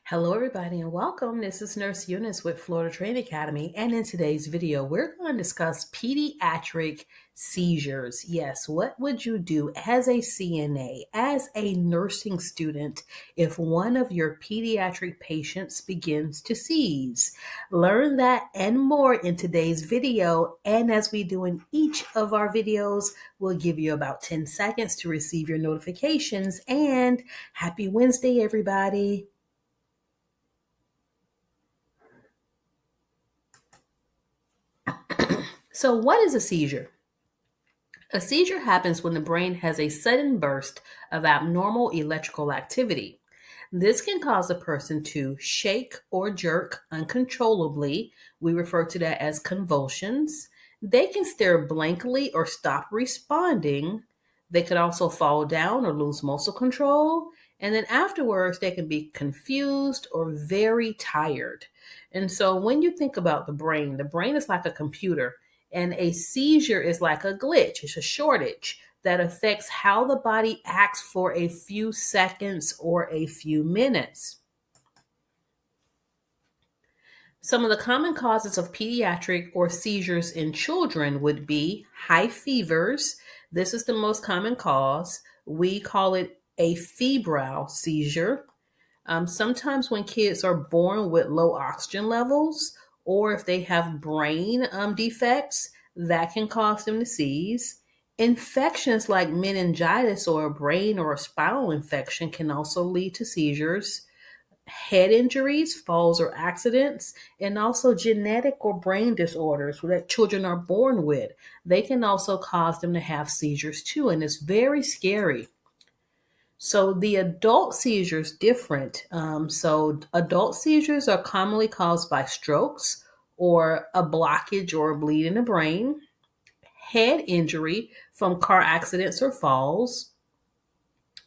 Hello, everybody, and welcome. This is Nurse Eunice with Florida Training Academy, and in today's video, we're going to discuss pediatric seizures. Yes, what would you do as a CNA, as a nursing student, if one of your pediatric patients begins to seize? Learn that and more in today's video, and as we do in each of our videos, we'll give you about 10 seconds to receive your notifications, and happy Wednesday, everybody. So, what is a seizure? A seizure happens when the brain has a sudden burst of abnormal electrical activity. This can cause a person to shake or jerk uncontrollably. We refer to that as convulsions. They can stare blankly or stop responding. They could also fall down or lose muscle control. And then afterwards, they can be confused or very tired. And so when you think about the brain is like a computer, and a seizure is like a glitch, it's a shortage that affects how the body acts for a few seconds or a few minutes. Some of the common causes of pediatric or seizures in children would be high fevers. This is the most common cause. We call it a febrile seizure. Sometimes when kids are born with low oxygen levels, or if they have brain defects, that can cause them to seize. Infections like meningitis or a brain or a spinal infection can also lead to seizures. Head injuries, falls or accidents, and also genetic or brain disorders that children are born with. They can also cause them to have seizures too, and it's very scary. So the adult seizures different. So adult seizures are commonly caused by strokes or a blockage or a bleed in the brain, head injury from car accidents or falls,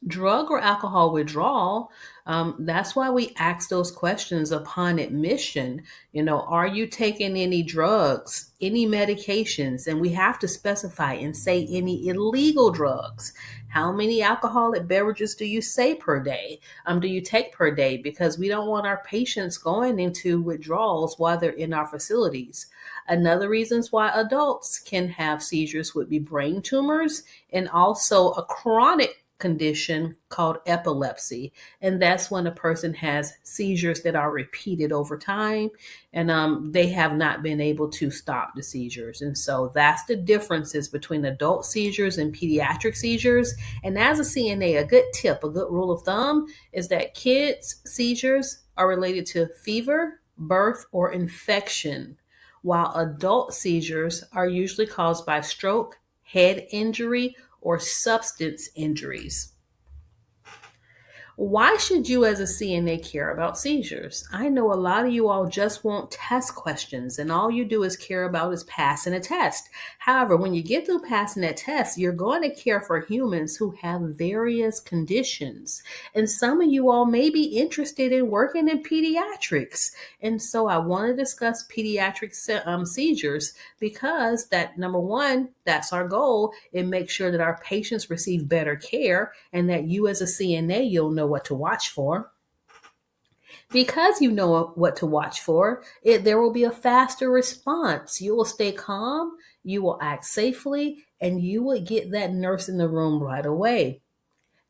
drug or alcohol withdrawal. That's why we ask those questions upon admission. Are you taking any drugs, any medications? And we have to specify and say any illegal drugs. How many alcoholic beverages do you say per day? Do you take per day? Because we don't want our patients going into withdrawals while they're in our facilities. Another reasons why adults can have seizures would be brain tumors and also a chronic condition called epilepsy. And that's when a person has seizures that are repeated over time and they have not been able to stop the seizures. And so that's the differences between adult seizures and pediatric seizures. And as a CNA, a good tip, a good rule of thumb is that kids' seizures are related to fever, birth, or infection, while adult seizures are usually caused by stroke, head injury, or substance injuries. Why should you as a CNA care about seizures? I know a lot of you all just want test questions and all you do is care about is passing a test. However, when you get through passing that test, you're going to care for humans who have various conditions. And some of you all may be interested in working in pediatrics. And so I want to discuss pediatric seizures because that, number one, that's our goal. It makes sure that our patients receive better care and that you as a CNA, you'll know what to watch for. Because you know what to watch for, there will be a faster response. You will stay calm, you will act safely, and you will get that nurse in the room right away.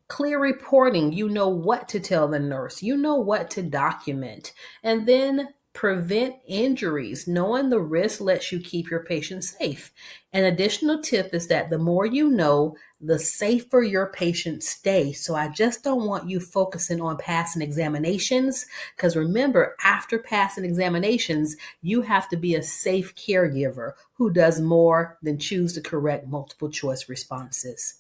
Clear reporting, you know what to tell the nurse, you know what to document. And then prevent injuries. Knowing the risk lets you keep your patient safe. An additional tip is that the more you know, the safer your patients stay. So I just don't want you focusing on passing examinations because remember, after passing examinations, you have to be a safe caregiver who does more than choose to correct multiple choice responses.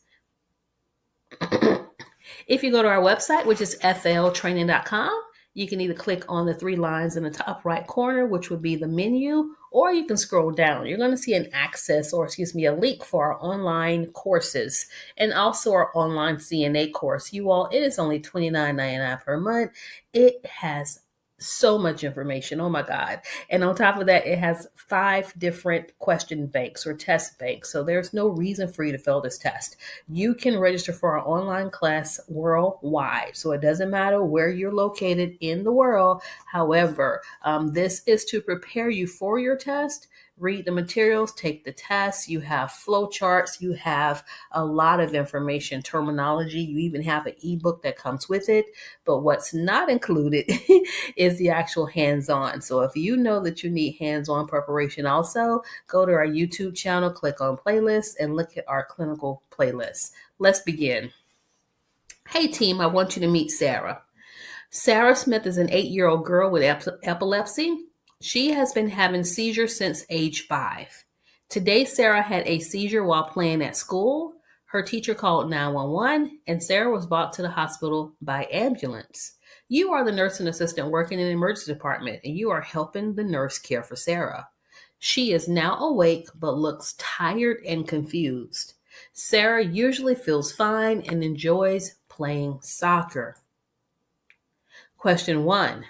If you go to our website, which is fltraining.com, you can either click on the three lines in the top right corner, which would be the menu, or you can scroll down. You're going to see a link for our online courses and also our online CNA course. You all, it is only $29.99 per month. It has So much information. Oh my God. And on top of that, it has 5 different question banks or test banks. So there's no reason for you to fail this test. You can register for our online class worldwide. So it doesn't matter where you're located in the world. However, this is to prepare you for your test. Read the materials, take the test. You have flow charts. You have a lot of information, terminology. You even have an ebook that comes with it. But what's not included is the actual hands-on. So if you know that you need hands-on preparation also, go to our YouTube channel, click on playlists, and look at our clinical playlist. Let's begin. Hey team, I want you to meet Sarah. Sarah Smith is an 8-year-old girl with epilepsy. She has been having seizures since age 5. Today, Sarah had a seizure while playing at school. Her teacher called 911, and Sarah was brought to the hospital by ambulance. You are the nursing assistant working in the emergency department, and you are helping the nurse care for Sarah. She is now awake but looks tired and confused. Sarah usually feels fine and enjoys playing soccer. Question 1.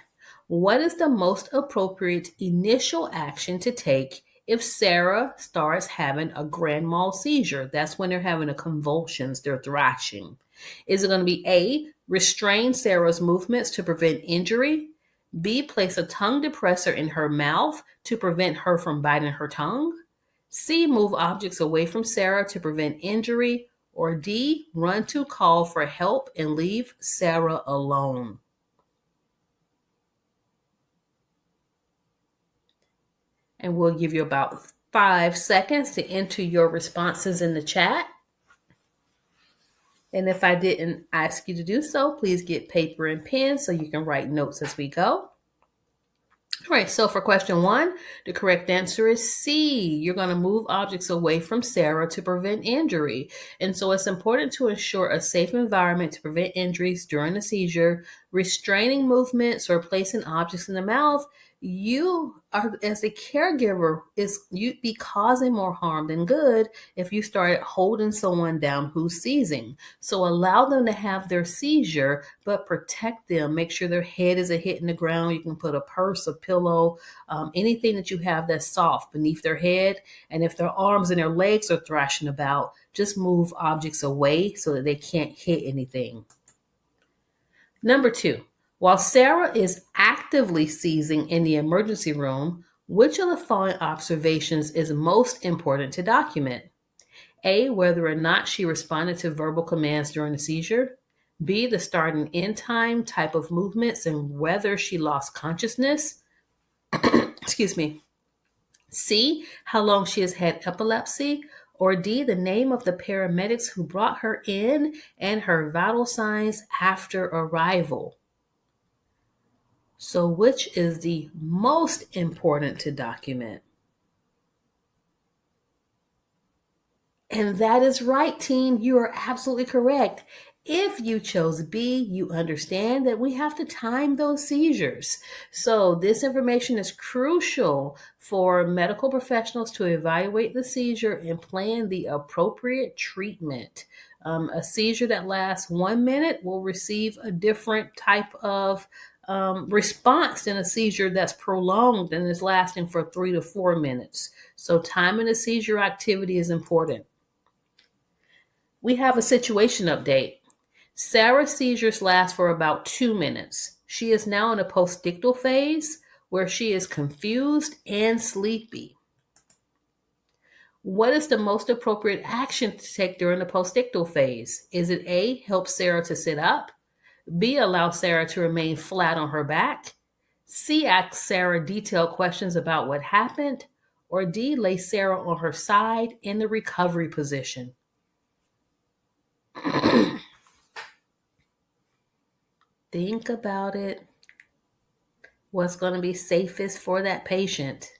What is the most appropriate initial action to take if Sarah starts having a grand mal seizure? That's when they're having a convulsions, they're thrashing. Is it going to be A, restrain Sarah's movements to prevent injury? B, place a tongue depressor in her mouth to prevent her from biting her tongue? C, move objects away from Sarah to prevent injury? Or D, run to call for help and leave Sarah alone? And we'll give you about 5 seconds to enter your responses in the chat. And if I didn't ask you to do so, please get paper and pen so you can write notes as we go. All right, so for question 1, the correct answer is C. You're going to move objects away from Sarah to prevent injury. And so it's important to ensure a safe environment to prevent injuries during a seizure. Restraining movements or placing objects in the mouth, you are, as a caregiver, you'd be causing more harm than good if you started holding someone down who's seizing. So allow them to have their seizure, but protect them. Make sure their head isn't hitting the ground. You can put a purse, a pillow, anything that you have that's soft beneath their head. And if their arms and their legs are thrashing about, just move objects away so that they can't hit anything. Number 2, while Sarah is actively seizing in the emergency room, which of the following observations is most important to document? A, whether or not she responded to verbal commands during the seizure. B, the start and end time, type of movements, and whether she lost consciousness. Excuse me. C, how long she has had epilepsy. Or D, the name of the paramedics who brought her in and her vital signs after arrival. So which is the most important to document? And that is right, team. You are absolutely correct. If you chose B, you understand that we have to time those seizures. So this information is crucial for medical professionals to evaluate the seizure and plan the appropriate treatment. A seizure that lasts 1 minute will receive a different type of response than a seizure that's prolonged and is lasting for 3 to 4 minutes. So timing the seizure activity is important. We have a situation update. Sarah's seizures last for about 2 minutes. She is now in a postictal phase where she is confused and sleepy. What is the most appropriate action to take during the postictal phase? Is it A, help Sarah to sit up? B, allow Sarah to remain flat on her back? C, ask Sarah detailed questions about what happened? Or D, lay Sarah on her side in the recovery position? Think about it. What's going to be safest for that patient?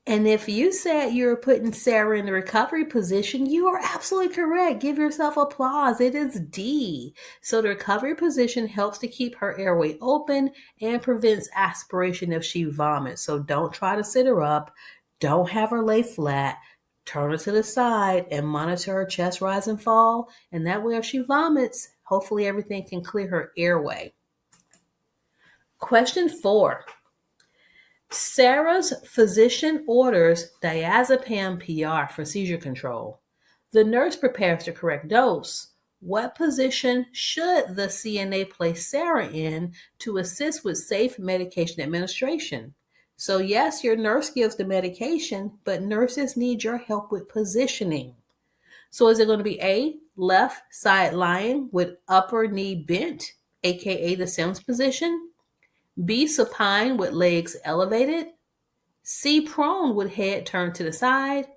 And if you said you're putting Sarah in the recovery position, you are absolutely correct. Give yourself applause. It is D. So the recovery position helps to keep her airway open and prevents aspiration if she vomits. So don't try to sit her up. Don't have her lay flat. Turn her to the side and monitor her chest rise and fall. And that way, if she vomits, hopefully everything can clear her airway. Question 4. Sarah's physician orders diazepam PR for seizure control. The nurse prepares the correct dose. What position should the CNA place Sarah in to assist with safe medication administration? So, yes, your nurse gives the medication, but nurses need your help with positioning. So, is it going to be A, left side lying with upper knee bent, aka the Sims position? B, supine with legs elevated? C, prone with head turned to the side?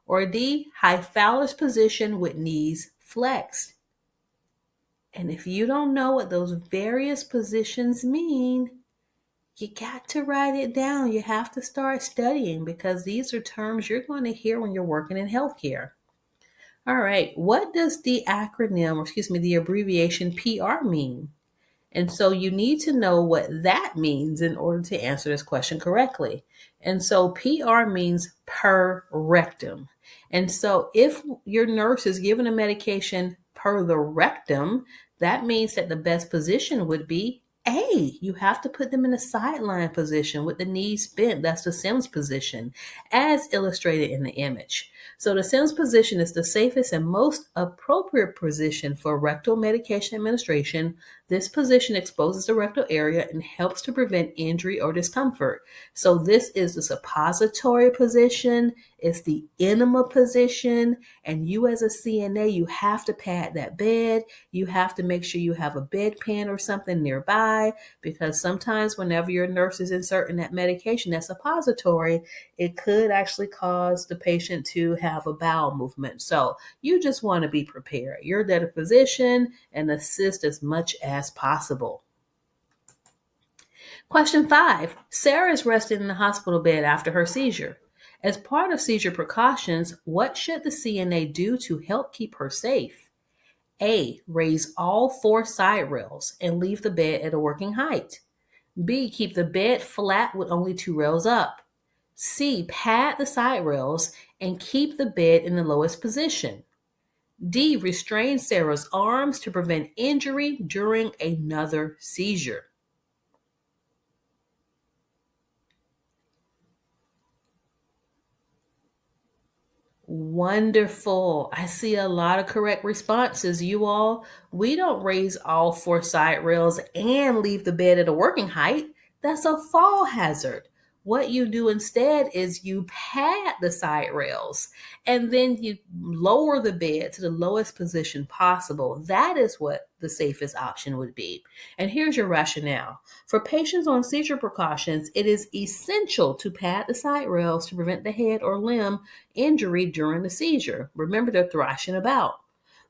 Or D, high phallus position with knees flexed? And if you don't know what those various positions mean, you got to write it down. You have to start studying because these are terms you're going to hear when you're working in healthcare. All right, what does the acronym, or excuse me, the abbreviation PR mean? And so you need to know what that means in order to answer this question correctly. And so PR means per rectum. And so if your nurse is given a medication per the rectum, that means that the best position would be A. You have to put them in a sideline position with the knees bent. That's the Sims position, as illustrated in the image. So the Sims position is the safest and most appropriate position for rectal medication administration. This position exposes the rectal area and helps to prevent injury or discomfort. So this is the suppository position, it's the enema position, and you as a CNA, you have to pad that bed. You have to make sure you have a bedpan or something nearby, because sometimes whenever your nurse is inserting that medication, that suppository, it could actually cause the patient to have a bowel movement. So you just want to be prepared. You're there to position and assist as much as possible. Question 5. Sarah is resting in the hospital bed after her seizure. As part of seizure precautions, what should the CNA do to help keep her safe? A. Raise all 4 side rails and leave the bed at a working height. B. Keep the bed flat with only 2 rails up. C. Pad the side rails and keep the bed in the lowest position. D. Restrain Sarah's arms to prevent injury during another seizure. Wonderful. I see a lot of correct responses, you all. We don't raise all 4 side rails and leave the bed at a working height. That's a fall hazard. What you do instead is you pad the side rails and then you lower the bed to the lowest position possible. That is what the safest option would be. And here's your rationale. For patients on seizure precautions, it is essential to pad the side rails to prevent the head or limb injury during the seizure. Remember, they're thrashing about.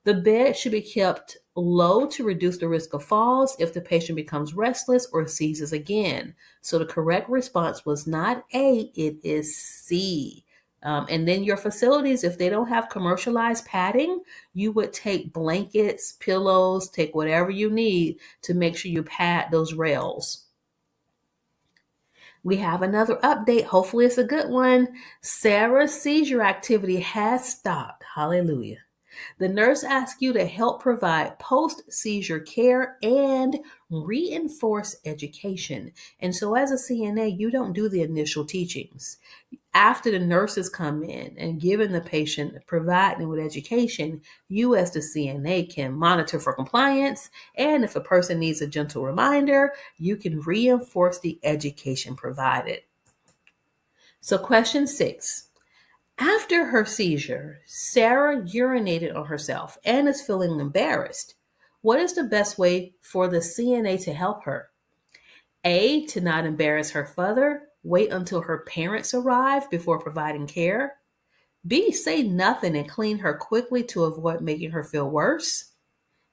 The bed should be kept low to reduce the risk of falls if the patient becomes restless or seizes again. So the correct response was not A, it is C. And then your facilities, if they don't have commercialized padding, you would take blankets, pillows, take whatever you need to make sure you pad those rails. We have another update. Hopefully, it's a good one. Sarah's seizure activity has stopped. Hallelujah. The nurse asks you to help provide post-seizure care and reinforce education. And so, as a CNA, you don't do the initial teachings. After the nurses come in and given the patient, providing with education, you as the CNA can monitor for compliance. And if a person needs a gentle reminder, you can reinforce the education provided. So question 6. After her seizure, Sarah urinated on herself and is feeling embarrassed. What is the best way for the CNA to help her? A, to not embarrass her further, wait until her parents arrive before providing care. B, say nothing and clean her quickly to avoid making her feel worse.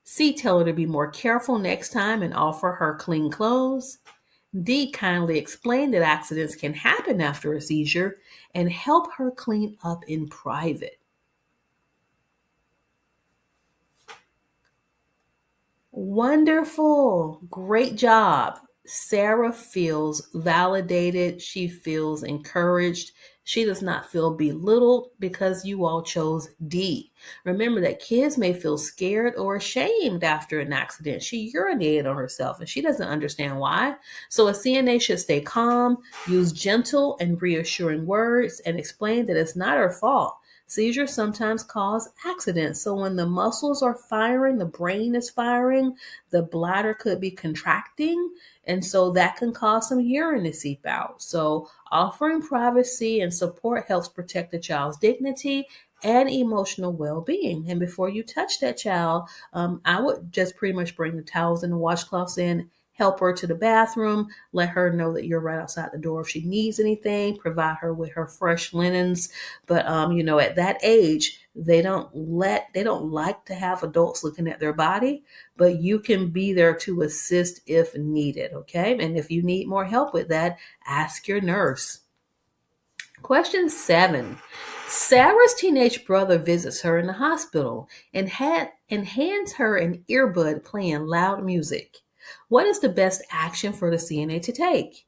C, tell her to be more careful next time and offer her clean clothes. D, kindly explain that accidents can happen after a seizure and help her clean up in private. Wonderful. Great job. Sarah feels validated. She feels encouraged. She does not feel belittled because you all chose D. Remember that kids may feel scared or ashamed after an accident. She urinated on herself and she doesn't understand why. So a CNA should stay calm, use gentle and reassuring words, and explain that it's not her fault. Seizures sometimes cause accidents. So when the muscles are firing, the brain is firing, the bladder could be contracting, and so that can cause some urine to seep out. So offering privacy and support helps protect the child's dignity and emotional well-being. And before you touch that child, I would just pretty much bring the towels and the washcloths in, help her to the bathroom, let her know that you're right outside the door if she needs anything, provide her with her fresh linens. But at that age, they don't like to have adults looking at their body, but you can be there to assist if needed, okay? And if you need more help with that, ask your nurse. Question 7. Sarah's teenage brother visits her in the hospital and hands her an earbud playing loud music. What is the best action for the CNA to take?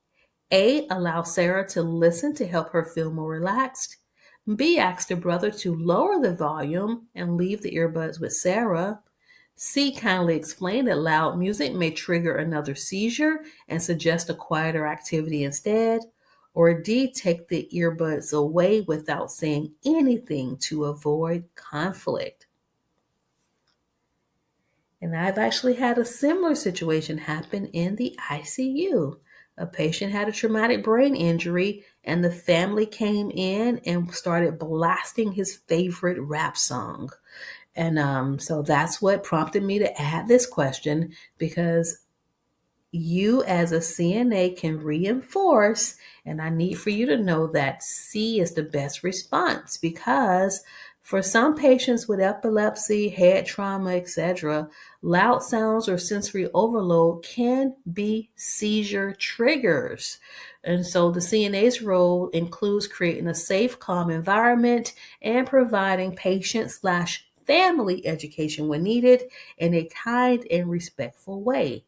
A. Allow Sarah to listen to help her feel more relaxed. B. Ask the brother to lower the volume and leave the earbuds with Sarah. C. Kindly explain that loud music may trigger another seizure and suggest a quieter activity instead. Or D. Take the earbuds away without saying anything to avoid conflict. And I've actually had a similar situation happen in the ICU. A patient had a traumatic brain injury, and the family came in and started blasting his favorite rap song. And so that's what prompted me to add this question, because you as a CNA can reinforce, and I need for you to know that C is the best response, because for some patients with epilepsy, head trauma, etc., loud sounds or sensory overload can be seizure triggers. And so the CNA's role includes creating a safe, calm environment and providing patient/family education when needed in a kind and respectful way.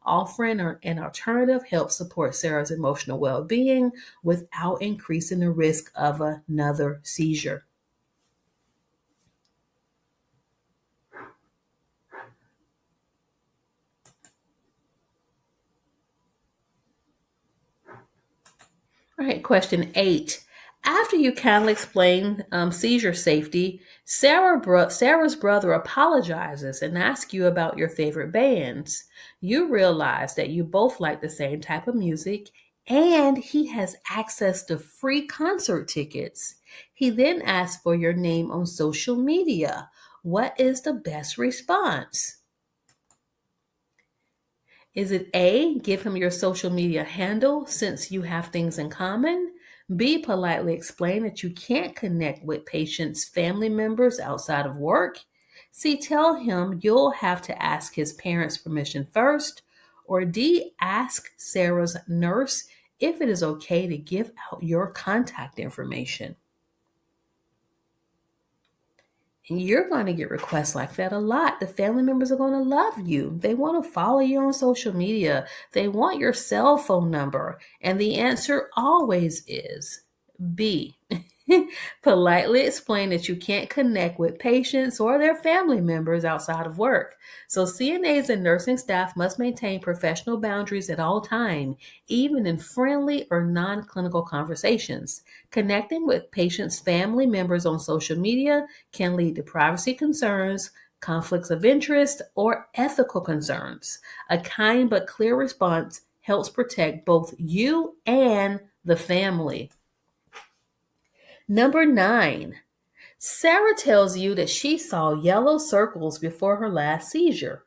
Offering an alternative helps support Sarah's emotional well-being without increasing the risk of another seizure. All right, question 8. After you kindly explain seizure safety, Sarah's brother apologizes and asks you about your favorite bands. You realize that you both like the same type of music and he has access to free concert tickets. He then asks for your name on social media. What is the best response? Is it A, give him your social media handle since you have things in common? B, politely explain that you can't connect with patients' family members outside of work? C, tell him you'll have to ask his parents' permission first? Or D, ask Sarah's nurse if it is okay to give out your contact information. And you're going to get requests like that a lot. The family members are going to love you. They want to follow you on social media. They want your cell phone number. And the answer always is B. Politely explain that you can't connect with patients or their family members outside of work. So CNAs and nursing staff must maintain professional boundaries at all time, even in friendly or non-clinical conversations. Connecting with patients' family members on social media can lead to privacy concerns, conflicts of interest, or ethical concerns. A kind but clear response helps protect both you and the family. Number 9, Sarah tells you that she saw yellow circles before her last seizure.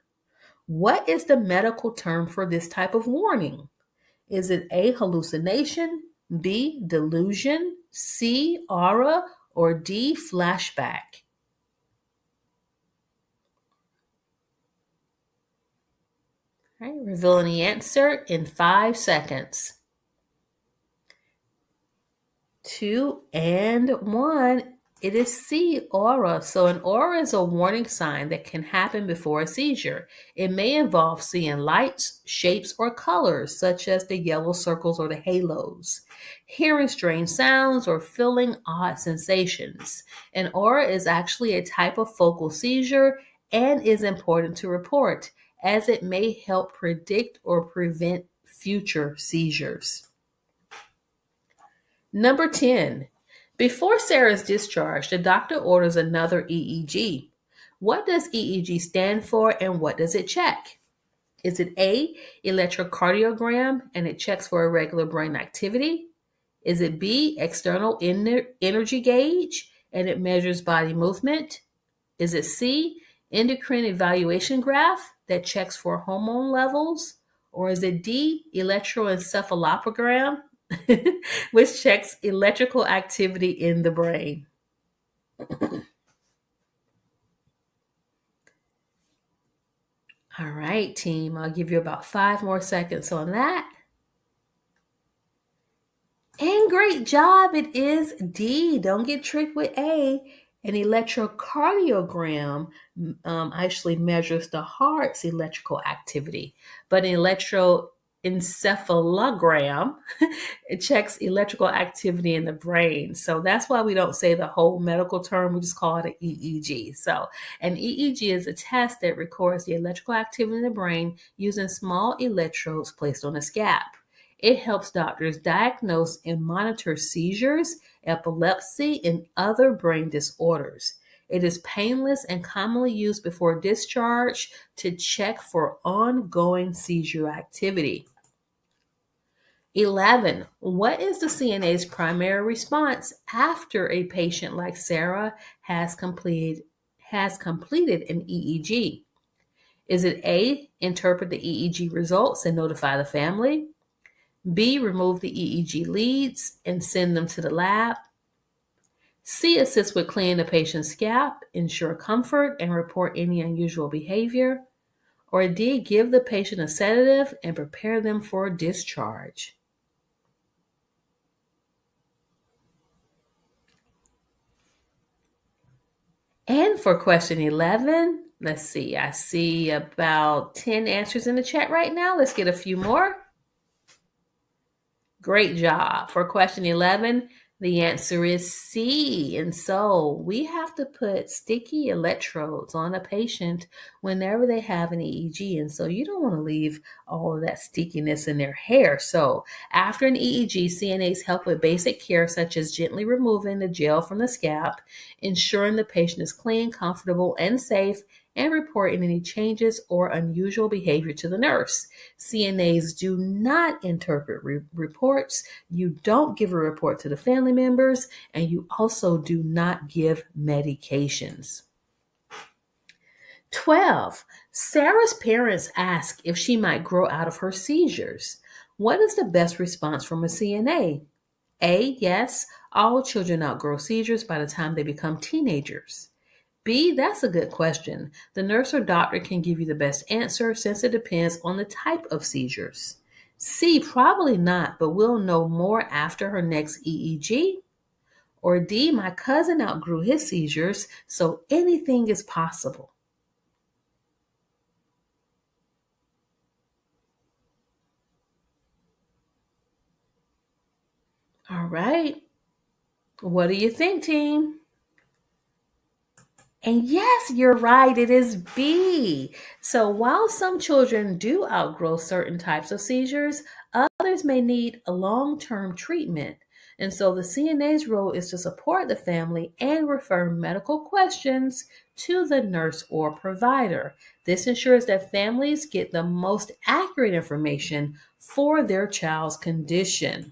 What is the medical term for this type of warning? Is it A, hallucination, B, delusion, C, aura, or D, flashback? All right, revealing the answer in 5 seconds. 2 and 1. It is C, aura. So an aura is a warning sign that can happen before a seizure. It may involve seeing lights, shapes, or colors, such as the yellow circles or the halos, hearing strange sounds, or feeling odd sensations. An aura is actually a type of focal seizure and is important to report, as it may help predict or prevent future seizures. Number 10. Before Sarah's discharge, the doctor orders another EEG. What does EEG stand for and what does it check? Is it A, electrocardiogram, and it checks for irregular brain activity? Is it B, external energy gauge, and it measures body movement? Is it C, endocrine evaluation graph that checks for hormone levels? Or is it D, electroencephalogram, which checks electrical activity in the brain? All right, team, I'll give you about 5 more seconds on that. And great job, it is D. Don't get tricked with A. An electrocardiogram actually measures the heart's electrical activity, but an electroencephalogram it checks electrical activity in the brain. So that's why we don't say the whole medical term, we just call it an EEG. So an EEG is a test that records the electrical activity in the brain using small electrodes placed on a scalp. It helps doctors diagnose and monitor seizures, epilepsy, and other brain disorders. It is painless and commonly used before discharge to check for ongoing seizure activity. 11. What is the CNA's primary response after a patient like Sarah has completed an EEG? Is it A, interpret the EEG results and notify the family? B, remove the EEG leads and send them to the lab? C, assist with cleaning the patient's scalp, ensure comfort, and report any unusual behavior? Or D, give the patient a sedative and prepare them for discharge? And for question 11, let's see, I see about 10 answers in the chat right now. Let's get a few more. Great job. For question 11, the answer is C. And so we have to put sticky electrodes on a patient whenever they have an EEG. And so you don't want to leave all of that stickiness in their hair. So after an EEG, CNAs help with basic care such as gently removing the gel from the scalp, ensuring the patient is clean, comfortable, and safe, and reporting any changes or unusual behavior to the nurse. CNAs do not interpret reports. You don't give a report to the family members, and you also do not give medications. 12. Sarah's parents ask if she might grow out of her seizures. What is the best response from a CNA? A, yes, all children outgrow seizures by the time they become teenagers. B, that's a good question. The nurse or doctor can give you the best answer since it depends on the type of seizures. C, probably not, but we'll know more after her next EEG. Or D, my cousin outgrew his seizures, so anything is possible. All right. What do you think, team? And yes, you're right, it is B. So while some children do outgrow certain types of seizures, others may need a long-term treatment. And so the CNA's role is to support the family and refer medical questions to the nurse or provider. This ensures that families get the most accurate information for their child's condition.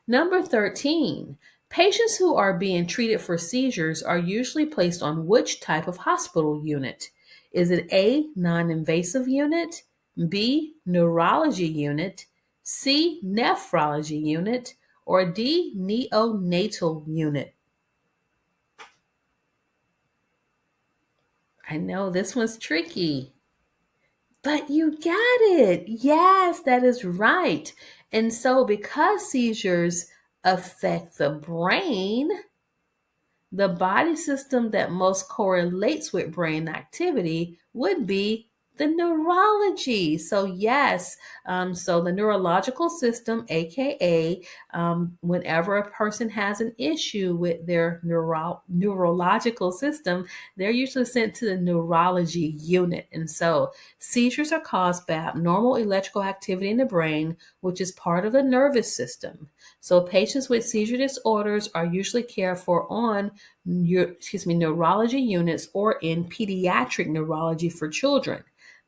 Number 13, patients who are being treated for seizures are usually placed on which type of hospital unit? Is it A, non-invasive unit, B, neurology unit, C, nephrology unit, or D, neonatal unit? I know this one's tricky. But you got it. Yes, that is right. And so, because seizures affect the brain, The body system that most correlates with brain activity would be the neurology. So yes, so the neurological system, aka whenever a person has an issue with their neurological system, they're usually sent to the neurology unit. And so seizures are caused by abnormal electrical activity in the brain, which is part of the nervous system. So patients with seizure disorders are usually cared for on neurology units or in pediatric neurology for children.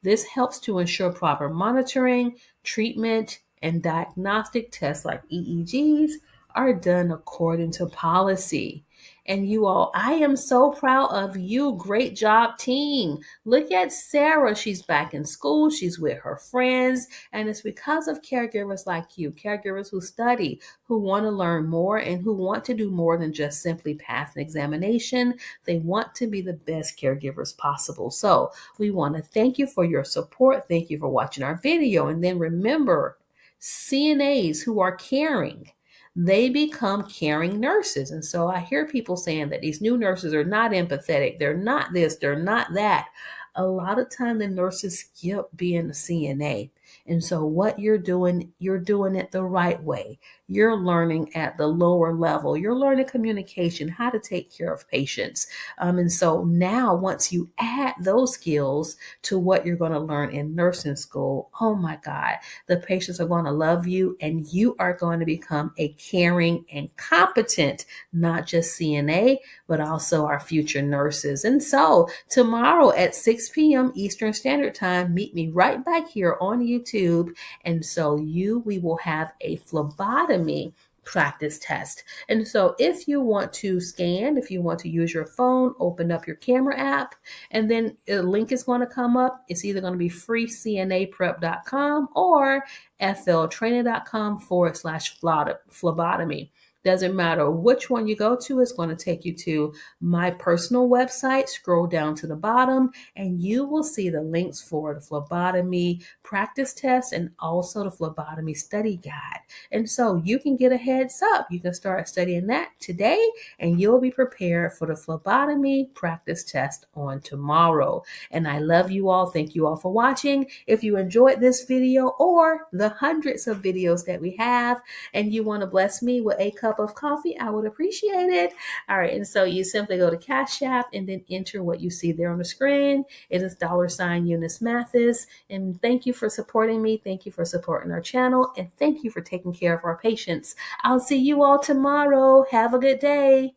This helps to ensure proper monitoring, treatment, and diagnostic tests like EEGs are done according to policy. And you all, I am so proud of you. Great job, team. Look at Sarah. She's back in school. She's with her friends. And it's because of caregivers like you, caregivers who study, who want to learn more, and who want to do more than just simply pass an examination. They want to be the best caregivers possible. So we want to thank you for your support. Thank you for watching our video. And then remember, CNAs who are caring, they become caring nurses. And so I hear people saying that these new nurses are not empathetic. They're not this, they're not that. A lot of time the nurses skip being a CNA. And so what you're doing it the right way. You're learning at the lower level. You're learning communication, how to take care of patients. And so now once you add those skills to what you're going to learn in nursing school, oh my God, the patients are going to love you and you are going to become a caring and competent, not just CNA, but also our future nurses. And so tomorrow at 6 p.m. Eastern Standard Time, meet me right back here on YouTube. And so we will have a phlebotomy practice test. And so if you want to scan, if you want to use your phone, open up your camera app, and then a link is going to come up. It's either going to be freecnaprep.com or fltraining.com/phlebotomy. Doesn't matter which one you go to, it's going to take you to my personal website. Scroll down to the bottom and you will see the links for the phlebotomy practice test and also the phlebotomy study guide. And so you can get a heads up. You can start studying that today and you'll be prepared for the phlebotomy practice test on tomorrow. And I love you all. Thank you all for watching. If you enjoyed this video or the hundreds of videos that we have and you want to bless me with a cup of coffee, I would appreciate it. All right. And so you simply go to Cash App and then enter what you see there on the screen. It is $ Eunice Mathis. And thank you for supporting me. Thank you for supporting our channel. And thank you for taking care of our patients. I'll see you all tomorrow. Have a good day.